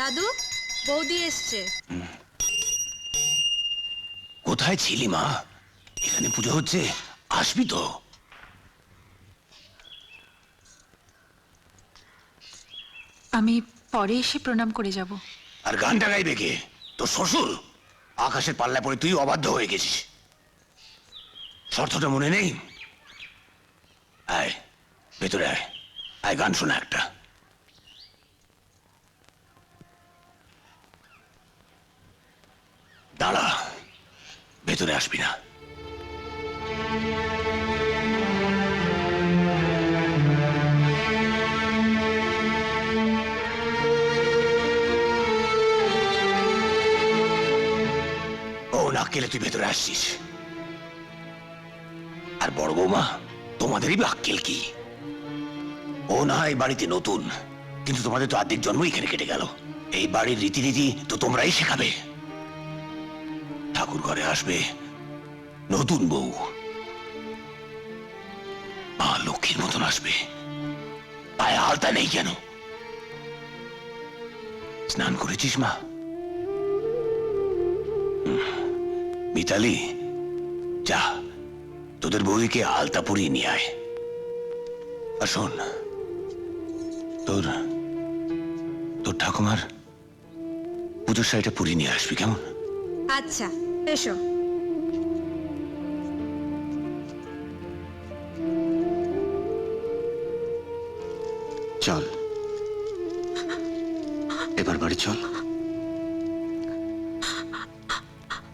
দাদু, বৌদি এসছে। কোথায় ছিলি মা? এখানে পুজো হচ্ছে, আসবি তো? আমি পরে এসে প্রণাম করে যাব। আর গানটা গাইবে কে? তোর শ্বশুর? আকাশের পাল্লায় পড়ে তুই অবাধ্য হয়ে গেছিস। শর্তটা মনে নেই? আয় ভেতরে আয়, আয় গান শোনা একটা। দাঁড়া, ভেতরে আসবি না? ও না কেলে তুই ভেতরে আসছিস? আর বড় বৌমা, তোমাদেরই বা আক্কেল কি? ও না এই বাড়িতে নতুন, কিন্তু তোমাদের তো আর্ধেক জন্ম এখানে কেটে গেল। এই বাড়ির রীতিনীতি তো তোমরাই শেখাবে। ঠাকুর ঘরে আসবে নতুন বউ, মা লক্ষ্মীর মতন আসবে। পায়ে আলতা নেই কেন? স্নান করেছিস মা? মিতালি, যা তোদের বউকে আলতা পরিয়ে নিয়ে আয়। আর শোন, তোর তোর ঠাকুমার পুজোর শাড়িটা পরিয়ে নিয়ে আসবি, কেমন? আচ্ছা, এসো। চল এবার বাড়ি চল।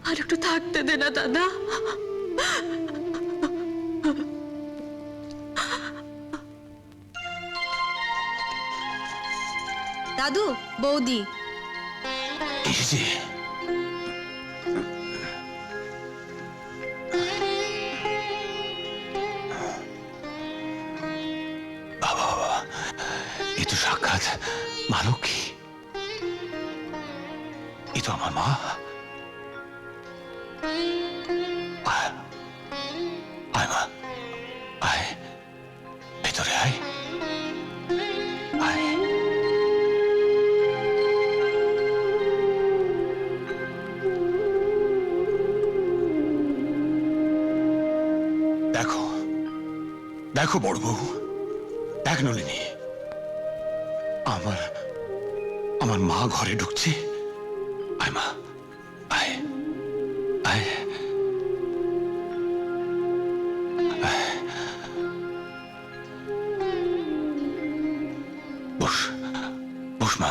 আর একটু থাকতে দে না দাদা। দাদু, বৌদি। এসেছি। বাবা বাবা, এ তো সাক্ষাৎ মা লক্ষ্মী। এ তো আমার মা। আয়, আয় মা, আয় ভেতরে আয়, আয়। দেখো দেখো বড় বউ, দেখ নলিনী, আমার আমার মা ঘরে ঢুকছে। আয় মা, আয় আয়, আয়। বস বস মা।